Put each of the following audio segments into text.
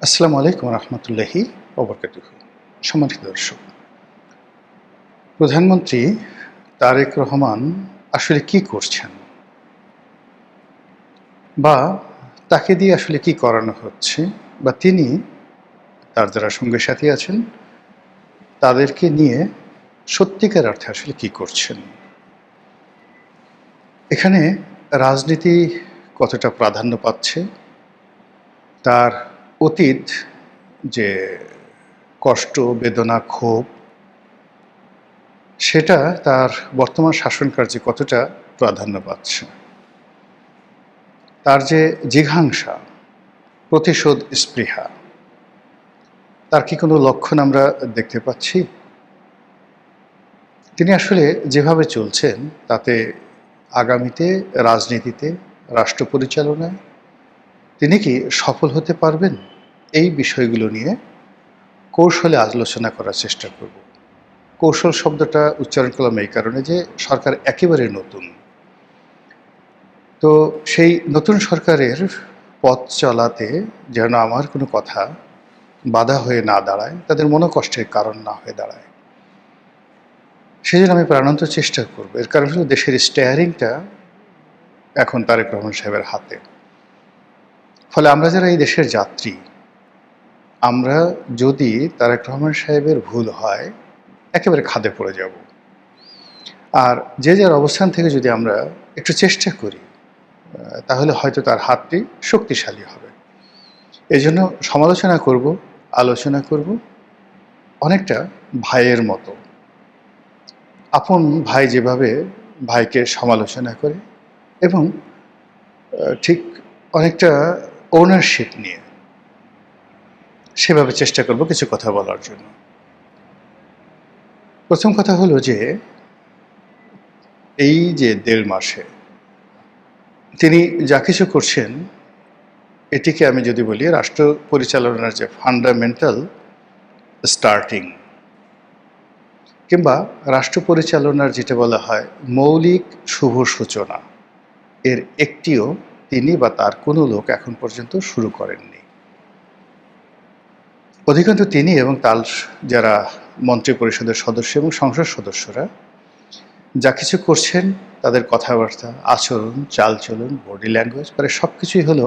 আসসালামু আলাইকুম রহমতুল্লাহি ওবরকাতুহু। সম্মানিত দর্শক, প্রধানমন্ত্রী তারেক রহমান আসলে কি করছেন বা তাকে দিয়ে আসলে কি করানো হচ্ছে, বা তিনি তার যারা সঙ্গী সাথী আছেন তাদেরকে নিয়ে সত্যিকার অর্থে আসলে কি করছেন? এখানে রাজনীতি কতটা প্রাধান্য পাচ্ছে, তার অতীত যে কষ্ট, বেদনা, ক্ষোভ, সেটা তার বর্তমান শাসনকার্যে কতটা প্রাধান্য পাচ্ছে, তার যে জিঘাংসা, প্রতিশোধ স্পৃহা, তার কি কোনো লক্ষণ আমরা দেখতে পাচ্ছি? তিনি আসলে যেভাবে চলছেন তাতে আগামীতে রাজনীতিতে, রাষ্ট্র পরিচালনায় তিনি কি সফল হতে পারবেন? এই বিষয়গুলো নিয়ে কৌশলে আলোচনা করার চেষ্টা করব। কৌশল শব্দটা উচ্চারণ করলাম এই কারণে যে সরকার একেবারে নতুন। তো সেই নতুন সরকারের পথ চলাতে যেন আমার কোনো কথা বাধা হয়ে না দাঁড়ায়, তাদের মনোকষ্টের কারণ না হয়ে দাঁড়ায়, সেজন্য আমি প্রাণান্ত চেষ্টা করব। এর কারণ হলো দেশের স্টিয়ারিংটা এখন তারেক রহমান সাহেবের হাতে। ফলে আমরা যারা এই দেশের যাত্রী, আমরা যদি তারেক রহমান সাহেবের ভুল হয় একেবারে খাদে পড়ে যাব। আর যে যার অবস্থান থেকে যদি আমরা একটু চেষ্টা করি, তাহলে হয়তো তার হাতটি শক্তিশালী হবে। এই জন্য সমালোচনা করব, আলোচনা করব অনেকটা ভাইয়ের মতো। আপন ভাই যেভাবে ভাইকে সমালোচনা করে, এবং ঠিক অনেকটা ওনারশিপ নিয়ে সেভাবে চেষ্টা করব কিছু কথা বলার জন্য। প্রথম কথা হলো যে এই যে ১.৫ মাসে তিনি যা কিছু করছেন, এটিকে আমি যদি বলি রাষ্ট্র পরিচালনার যে ফান্ডামেন্টাল স্টার্টিং, কিংবা রাষ্ট্র পরিচালনার যেটা বলা হয় মৌলিক শুভ সূচনা, এর একটিও তিনি বা তার কোনো লোক এখন পর্যন্ত শুরু করেননি। অধিকাংশ তিনি এবং তার যারা মন্ত্রী পরিষদের সদস্য এবং সংসদ সদস্যরা যা কিছু করছেন, তাদের কথাবার্তা, আচরণ, চালচলন, বডি ল্যাঙ্গুয়েজ, প্রায় সব কিছুই হলো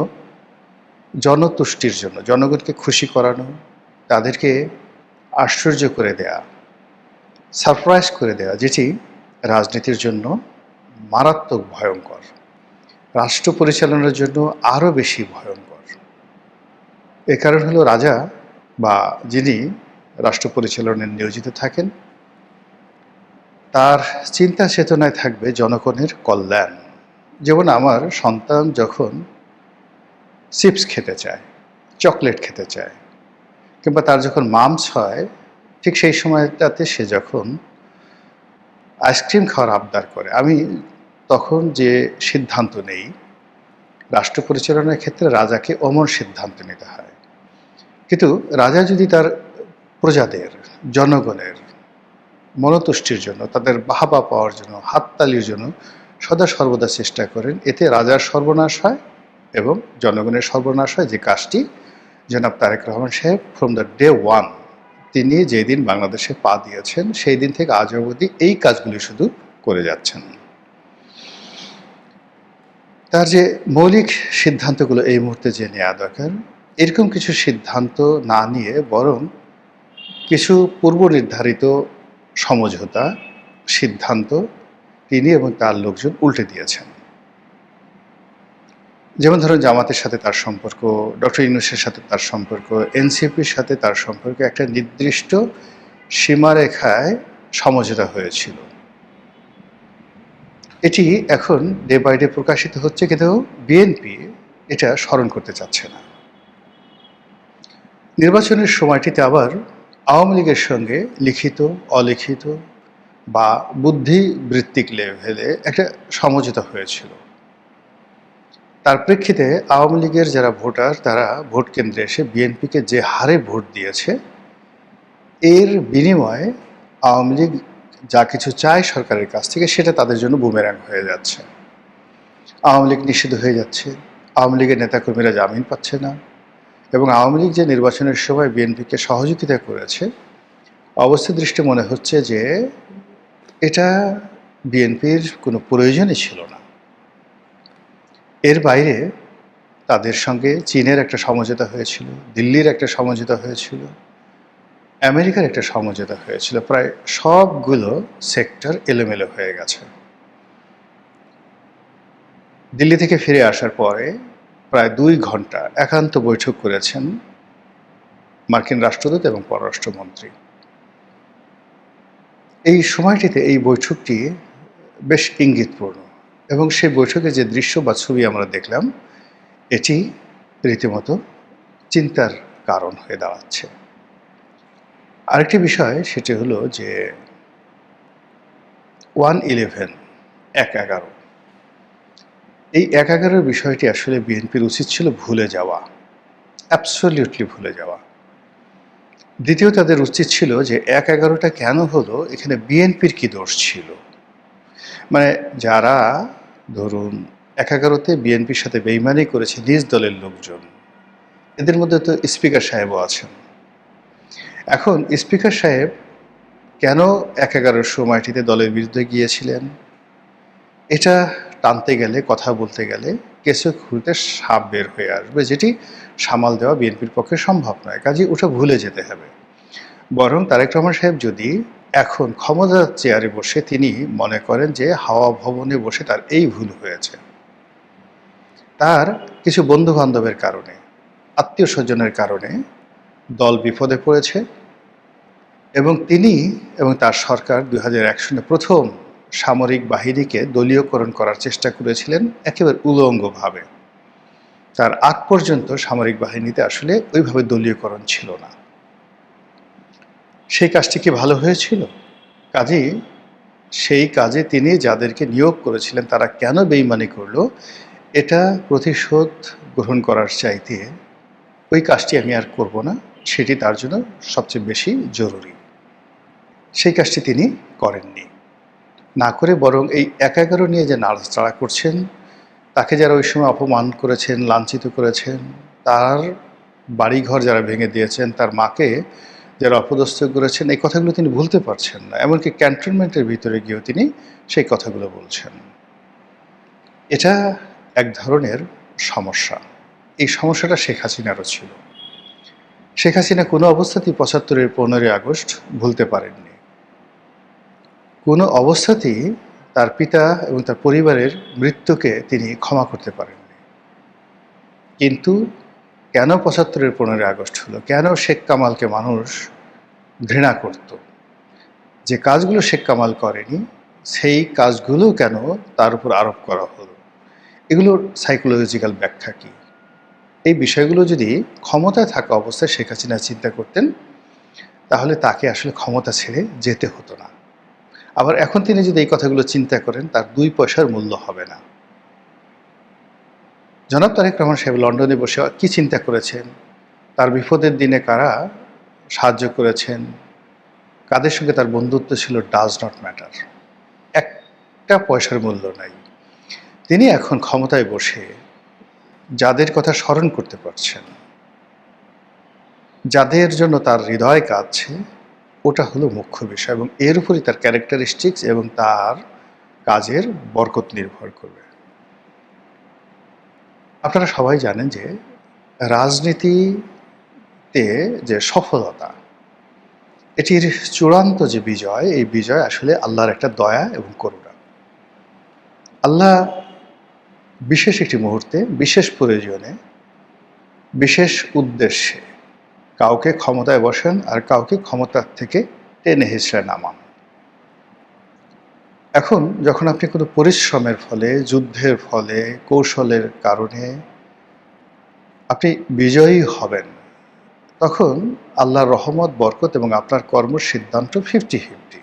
জনতুষ্টির জন্য, জনগণকে খুশি করানো, তাদেরকে আশ্চর্য করে দেয়া, সারপ্রাইজ করে দেয়া, যেটি রাজনীতির জন্য মারাত্মক ভয়ঙ্কর, রাষ্ট্র পরিচালনার জন্য আরও বেশি ভয়ঙ্কর। এর কারণ হলো রাজা বা যিনি রাষ্ট্র পরিচালনায় নিয়োজিত থাকেন, তার চিন্তা চেতনায় থাকবে জনগণের কল্যাণ। যেমন আমার সন্তান যখন চিপস খেতে চায়, চকলেট খেতে চায়, কিংবা তার যখন মামস হয়, ঠিক সেই সময়টাতে সে যখন আইসক্রিম খাওয়ার আবদার করে, আমি তখন যে সিদ্ধান্ত নেই, রাষ্ট্র পরিচালনার ক্ষেত্রে রাজাকে অমর সিদ্ধান্ত নিতে হয়। কিন্তু রাজা যদি তার প্রজাদের, জনগণের মনতুষ্টির জন্য, তাদের বাহবা পাওয়ার জন্য, হাততালির জন্য সদা সর্বদা চেষ্টা করেন, এতে রাজার সর্বনাশ হয় এবং জনগণের সর্বনাশ হয়। যে কাজটি জনাব তারেক রহমান সাহেব ফ্রম দ্য ডে ওয়ান, তিনি যেদিন বাংলাদেশে পা দিয়েছেন সেই দিন থেকে আজ অবধি এই কাজগুলি শুধু করে যাচ্ছেন। তার যে মৌলিক সিদ্ধান্তগুলো এই মুহূর্তে যে নেওয়া দরকার, এরকম কিছু সিদ্ধান্ত না নিয়ে বরং কিছু পূর্ব নির্ধারিত সমঝোতা, সিদ্ধান্ত তিনি এবং তার লোকজন উল্টে দিয়েছেন। যেমন ধরুন, জামাতের সাথে তার সম্পর্ক, ডক্টর ইউনূসের সাথে তার সম্পর্ক, এনসিপির সাথে তার সম্পর্ক একটা নির্দিষ্ট সীমারেখায় সমঝোতা হয়েছিল। এটি এখন ডে বাই ডে প্রকাশিত হচ্ছে, কিন্তু বিএনপি এটা স্মরণ করতে চাচ্ছে না। নির্বাচনের সময়টিতে আবার আওয়ামী লীগের সঙ্গে লিখিত, অলিখিত বা বুদ্ধিবৃত্তিক লেভেলে একটা সমঝোতা হয়েছিল। তার প্রেক্ষিতে আওয়ামী লীগের যারা ভোটার, তারা ভোট কেন্দ্রে এসে বিএনপিকে যে হারে ভোট দিয়েছে, এর বিনিময়ে আওয়ামী লীগ যা কিছু চায় সরকারের কাছ থেকে, সেটা তাদের জন্য বুমেরাং হয়ে যাচ্ছে। আওয়ামী লীগ নিষিদ্ধ হয়ে যাচ্ছে, আওয়ামী লীগের নেতাকর্মীরা জামিন পাচ্ছে না, এবং আওয়ামী লীগ যে নির্বাচনের সময় বিএনপিকে সহযোগিতা করেছে, অবস্থা দৃষ্টি মনে হচ্ছে যে এটা বিএনপির কোনো প্রয়োজনই ছিল না। এর বাইরে তাদের সঙ্গে চীনের একটা সমঝোতা হয়েছিল, দিল্লির একটা সমঝোতা হয়েছিল, আমেরিকার একটা সমঝোতা হয়েছিল। প্রায় সবগুলো সেক্টর এলোমেলো হয়ে গেছে। দিল্লি থেকে ফিরে আসার পরে প্রায় 2 ঘন্টা একান্ত বৈঠক করেছেন মার্কিন রাষ্ট্রদূত এবং পররাষ্ট্রমন্ত্রী। এই সময়টিতে এই বৈঠকটি বেশ ইঙ্গিতপূর্ণ, এবং সেই বৈঠকে যে দৃশ্য বা ছবি আমরা দেখলাম, এটি রীতিমতো চিন্তার কারণ হয়ে দাঁড়াচ্ছে। আরেকটি বিষয় সেটি হলো যে 1/11 1/11 এই 1/11 বিষয়টি আসলে বিএনপির উচিত ছিল ভুলে যাওয়া, অ্যাবসলিউটলি ভুলে যাওয়া। দ্বিতীয়, তাদের উচিত ছিল যে 1/11টা কেন হলো, এখানে বিএনপির কি দোষ ছিল। মানে যারা ধরুন 1/11তে বিএনপির সাথে বেইমানি করেছে নিজ দলের লোকজন, এদের মধ্যে তো স্পিকার সাহেবও আছেন। এখন স্পিকার সাহেব কেন 1/11 সময়টিতে দলের বিরুদ্ধে গিয়েছিলেন, এটা টানতে গেলে, কথা বলতে গেলে কেঁচো খুঁড়তে সাপ বের হয়ে আসবে, যেটি সামাল দেওয়া বিএনপির পক্ষে সম্ভব নয়। কাজেই ওটা ভুলে যেতে হবে। বরং তারেক রহমান সাহেব যদি এখন ক্ষমতার চেয়ারে বসে তিনি মনে করেন যে হাওয়া ভবনে বসে তার এই ভুল হয়েছে, তার কিছু বন্ধু বান্ধবের কারণে, আত্মীয় স্বজনের কারণে দল বিপদে পড়েছে, এবং তিনি এবং তার সরকার 2001 সনে প্রথম সামরিক বাহিনীকে দলীয়করণ করার চেষ্টা করেছিলেন একেবারে উলঙ্গভাবে। তার আগ পর্যন্ত সামরিক বাহিনীতে আসলে ওইভাবে দলীয়করণ ছিল না। সেই কাজটি কি ভালো হয়েছিল? কাজেই সেই কাজে তিনি যাদেরকে নিয়োগ করেছিলেন তারা কেন বেইমানি করলো, এটা প্রতিশোধ গ্রহণ করার চাইতে ওই কাজটি আমি আর করব না, সেটি তার জন্য সবচেয়ে বেশি জরুরি। সেই কাজটি তিনি করেননি। না করে বরং এই 1/11 নিয়ে যে নাড়াচাড়া করছেন, তাকে যারা ওই সময় অপমান করেছেন, লাঞ্ছিত করেছেন, তার বাড়িঘর যারা ভেঙে দিয়েছেন, তার মাকে যারা অপদস্থ করেছেন, এই কথাগুলো তিনি ভুলতে পারছেন না। এমনকি ক্যান্টনমেন্টের ভিতরে গিয়েও তিনি সেই কথাগুলো বলছেন। এটা এক ধরনের সমস্যা। এই সমস্যাটা শেখ হাসিনারও ছিল। শেখ হাসিনা কোনো অবস্থাতেই 75-এর 15ই আগস্ট ভুলতে পারেননি। কোনো অবস্থাতেই তার পিতা এবং তার পরিবারের মৃত্যুকে তিনি ক্ষমা করতে পারেননি। কিন্তু কেন 75-এর 15ই আগস্ট হলো? কেন শেখ কামালকে মানুষ ঘৃণা করত? যে কাজগুলো শেখ কামাল করেনি, সেই কাজগুলো কেন তার উপর আরোপ করা হলো? এগুলোর সাইকোলজিক্যাল ব্যাখ্যা কী? এই বিষয়গুলো যদি ক্ষমতায় থাকা অবস্থায় শেখ হাসিনা চিন্তা করতেন, তাহলে তাকে আসলে ক্ষমতা ছেড়ে যেতে হতো না। আবার এখন তিনি যদি এই কথাগুলো চিন্তা করেন, তার 2 পয়সার মূল্য হবে না। জনাব তারেক রহমান সাহেব লন্ডনে বসে কি চিন্তা করেছেন, তার বিপদের দিনে কারা সাহায্য করেছেন, কাদের সঙ্গে তার বন্ধুত্ব ছিল, ডাজ নট ম্যাটার। একটা পয়সার মূল্য নাই। তিনি এখন ক্ষমতায় বসে যাদের কথা স্মরণ করতে পারছেন, যাদের জন্য তার হৃদয় কাঁদছে, ওটা হলো মুখ্য বিষয়, এবং এর উপরই তার ক্যারেক্টারিস্টিক্স এবং তার কাজের বরকত নির্ভর করবে। আপনারা সবাই জানেন যে রাজনীতিতে যে সফলতা, এটির চূড়ান্ত যে বিজয়, এই বিজয় আসলে আল্লাহর একটা দয়া এবং করুণা। আল্লাহ বিশেষ একটি মুহূর্তে, বিশেষ প্রয়োজনে, বিশেষ উদ্দেশ্যে কাউকে ক্ষমতায় বসেন আর কাউকে ক্ষমতার থেকে টেনে হিঁচড়ে নামান। এখন যখন আপনি কোনো পরিশ্রমের ফলে, যুদ্ধের ফলে, কৌশলের কারণে আপনি বিজয়ী হবেন, তখন আল্লাহর রহমত, বরকত এবং আপনার কর্ম সিদ্ধান্ত 50-50।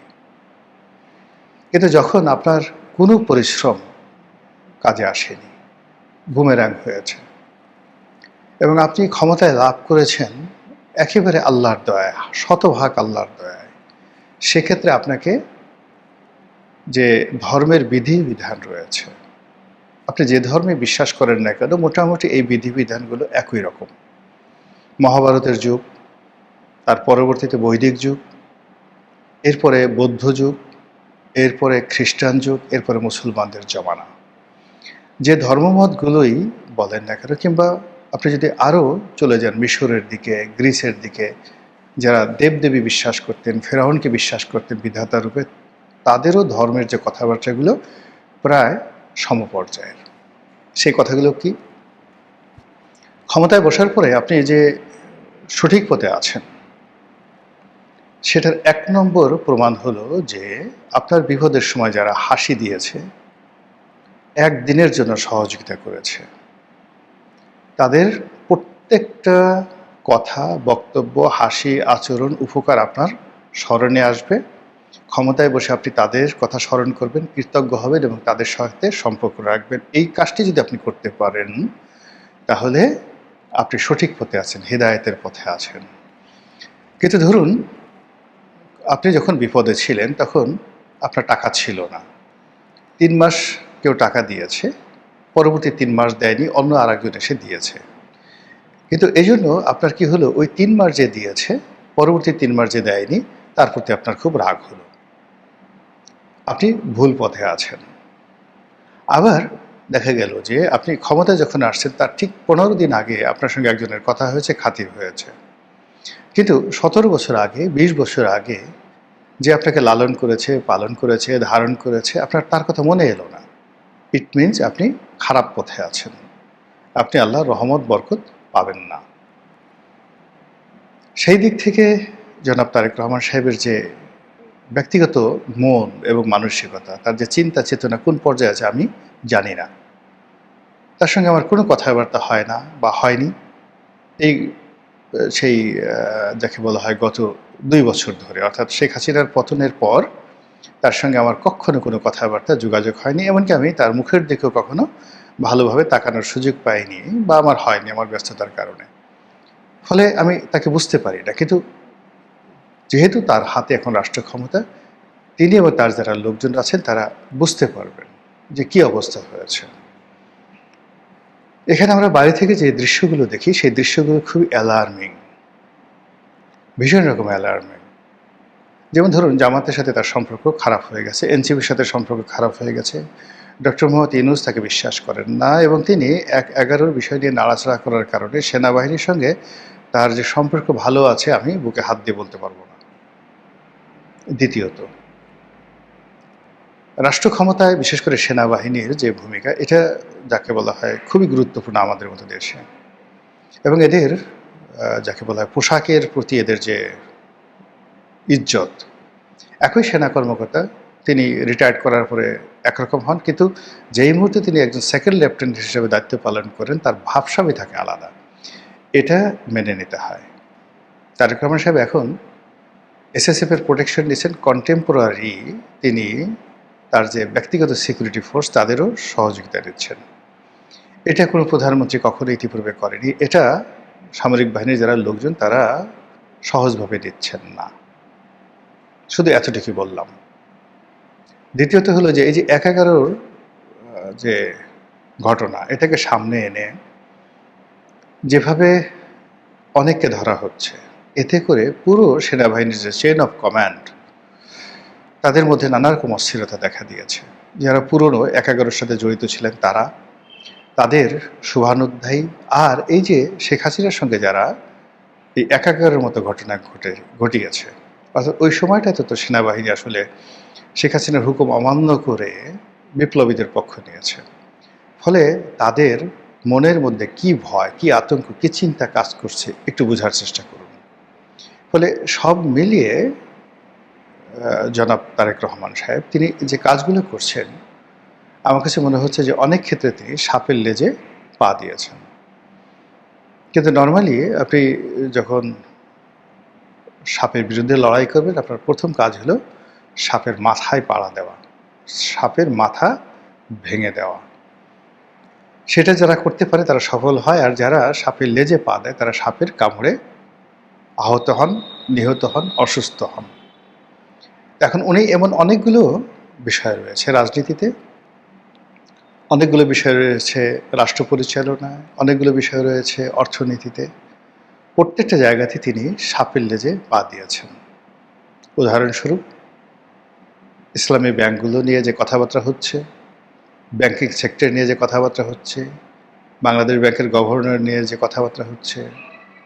কিন্তু যখন আপনার কোনো পরিশ্রম কাজে আসেনি, বুমেরাং হয়েছে, এবং আপনি ক্ষমতায় লাভ করেছেন একেবারে আল্লাহর দয়া, শতভাগ আল্লাহর দয়ায়, সেক্ষেত্রে আপনাকে যে ধর্মের বিধিবিধান রয়েছে, আপনি যে ধর্মে বিশ্বাস করেন না কেন, মোটামুটি এই বিধিবিধানগুলো একই রকম। মহাভারতের যুগ, তার পরবর্তীতে বৈদিক যুগ, এরপরে বৌদ্ধ যুগ, এরপরে খ্রিস্টান যুগ, এরপরে মুসলমানদের জমানা। যে ধর্মমতগুলোই বলেন না কেন, কিংবা আপনি যদি আরও চলে যান মিশরের দিকে, গ্রিসের দিকে, যারা দেবদেবী বিশ্বাস করতেন, ফেরাউনকে বিশ্বাস করতেন বিধাতা রূপে, তাদেরও ধর্মের যে কথাবার্তাগুলো প্রায় সমপর্যায়ের। সেই কথাগুলো কি? ক্ষমতায় বসার পরে আপনি যে সঠিক পথে আছেন, সেটার ১ নম্বর প্রমাণ হলো যে আপনার বিপদের সময় যারা হাসি দিয়েছে, একদিনের জন্য সহযোগিতা করেছে, তাদের প্রত্যেকটা কথা, বক্তব্য, হাসি, আচরণ, উপকার আপনার স্মরণে আসবে। ক্ষমতায় বসে আপনি তাদের কথা স্মরণ করবেন, কৃতজ্ঞ হবেন এবং তাদের সাথে সম্পর্ক রাখবেন। এই কাজটি যদি আপনি করতে পারেন, তাহলে আপনি সঠিক পথে আছেন, হেদায়েতের পথে আছেন। কিন্তু ধরুন আপনি যখন বিপদে ছিলেন তখন আপনার টাকা ছিল না। ৩ মাস কেউ টাকা দিয়েছে, পরবর্তী ৩ মাস দেয়নি, অন্য আরেকজন এসে দিয়েছে। কিন্তু এই জন্য আপনার কি হলো, ওই ৩ মাস যে দিয়েছে, পরবর্তী ৩ মাস যে দেয়নি, তার প্রতি আপনার খুব রাগ হলো। আপনি ভুল পথে আছেন। আবার দেখা গেল যে আপনি ক্ষমতায় যখন আসছেন তার ঠিক ১৫ দিন আগে আপনার সঙ্গে একজনের কথা হয়েছে, খাতির হয়েছে। কিন্তু ১৭ বছর আগে, ২০ বছর আগে যে আপনাকে লালন করেছে, পালন করেছে, ধারণ করেছে, আপনার তার কথা মনে এলো না। ইট মিনস আপনি খারাপ পথে আছেন। আপনি আল্লাহর রহমত বরকত পাবেন না। সেই দিক থেকে জনাব তারেক রহমান সাহেবের যে ব্যক্তিগত মন এবং মানসিকতা, তার যে চিন্তা চেতনা কোন পর্যায়ে আছে আমি জানি না। তার সঙ্গে আমার কোনো কথাবার্তা হয় না বা হয়নি এই সেই যাকে বলা হয় গত ২ বছর ধরে, অর্থাৎ শেখ হাসিনার পতনের পর তার সঙ্গে আমার কখনো কোনো কথাবার্তা, যোগাযোগ হয়নি। এমনকি আমি তার মুখের দিকেও কখনো ভালোভাবে তাকানোর সুযোগ পাইনি বা আমার হয়নি আমার ব্যস্ততার কারণে। ফলে আমি তাকে বুঝতে পারি না। কিন্তু যেহেতু তার হাতে এখন রাষ্ট্র ক্ষমতা, তিনি এবং তার যারা লোকজন আছেন তারা বুঝতে পারবেন যে কী অবস্থা হয়েছে। এখানে আমরা বাইরে থেকে যে দৃশ্যগুলো দেখি, সেই দৃশ্যগুলো খুবই অ্যালার্মিং, ভীষণ রকম অ্যালার্মিং। যেমন ধরুন জামাতের সাথে তার সম্পর্ক খারাপ হয়ে গেছে, এনসিপির সাথে সম্পর্ক খারাপ হয়ে গেছে, ডক্টর মোহাম্মদ ইউনূস তাকে বিশ্বাস করেন না এবং তিনি ১/১১ বিষয় নিয়ে নাড়াচাড়া করার কারণে সেনাবাহিনীর সঙ্গে তার যে সম্পর্ক ভালো আছে আমি বুকে হাত দিয়ে বলতে পারবো না। দ্বিতীয়ত, রাষ্ট্র ক্ষমতায় বিশেষ করে সেনাবাহিনীর যে ভূমিকা, এটা যাকে বলা হয় খুবই গুরুত্বপূর্ণ আমাদের মতো দেশে। এবং এদের যাকে বলা হয় পোশাকের প্রতি এদের যে ইজ্জত, একই সেনা কর্মকর্তা তিনি রিটায়ার্ড করার পরে একরকম হন, কিন্তু যেই মুহূর্তে তিনি একজন সেকেন্ড লেফটেন্যান্ট হিসেবে দায়িত্ব পালন করেন তার ভাবসাবই থাকে আলাদা। এটা মেনে নিতে হয়। তারেক রহমান সাহেব এখন এসএসএফের প্রোটেকশন নিচ্ছেন, কন্টেম্পোরারি তিনি তার যে ব্যক্তিগত সিকিউরিটি ফোর্স তাদেরও সহযোগিতা দিচ্ছেন। এটা কোনো প্রধানমন্ত্রী কখনো ইতিপূর্বে করেনি। এটা সামরিক বাহিনীর যারা লোকজন তারা সহজভাবে দিচ্ছেন না। শুধু এতটুকুই বললাম। দ্বিতীয়ত হলো যে এই যে ১/১১ যে ঘটনা, এটাকে সামনে এনে যেভাবে অনেককে ধরা হচ্ছে, এতে করে পুরো সেনাবাহিনীর যে চেইন অফ কমান্ড, তাদের মধ্যে নানা রকম অস্থিরতা দেখা দিয়েছে। যারা পুরনো ১/১১ সাথে জড়িত ছিলেন তারা, তাদের শুভানুধ্যায়ী, আর এই যে শেখ হাসিনার সঙ্গে যারা এই ১/১১ মতো ঘটনা ঘটিয়েছে, অর্থাৎ ওই সময়টাতে তো সেনাবাহিনী আসলে শেখ হাসিনার হুকুম অমান্য করে বিপ্লবীদের পক্ষ নিয়েছে। ফলে তাদের মনের মধ্যে কি ভয়, কি আতঙ্ক, কি চিন্তা কাজ করছে একটু বোঝার চেষ্টা করুন। ফলে সব মিলিয়ে জনাব তারেক রহমান সাহেব তিনি যে কাজগুলো করছেন, আমার কাছে মনে হচ্ছে যে অনেক ক্ষেত্রে তিনি সাপের লেজে পা দিয়েছেন। কিন্তু নর্মালি আপনি যখন সাপের বিরুদ্ধে লড়াই করবেন, আপনার প্রথম কাজ হলো সাপের মাথায় পাড়া দেওয়া, সাপের মাথা ভেঙে দেওয়া। সেটা যারা করতে পারে তারা সফল হয়, আর যারা সাপের লেজে পা দেয় তারা সাপের কামড়ে আহত হন, নিহত হন, অসুস্থ হন। এখন উনি এমন অনেকগুলো বিষয় রয়েছে রাজনীতিতে, অনেকগুলো বিষয় রয়েছে রাষ্ট্র পরিচালনায়, অনেকগুলো বিষয় রয়েছে অর্থনীতিতে। প্রত্যেকটা জায়গাতে তিনি সাপের লেজে পা দিয়েছেন। উদাহরণস্বরূপ ইসলামী ব্যাংকগুলো নিয়ে যে কথাবার্তা হচ্ছে, ব্যাংকিং সেক্টর নিয়ে যে কথাবার্তা হচ্ছে, বাংলাদেশ ব্যাংকের গভর্নর নিয়ে যে কথাবার্তা হচ্ছে,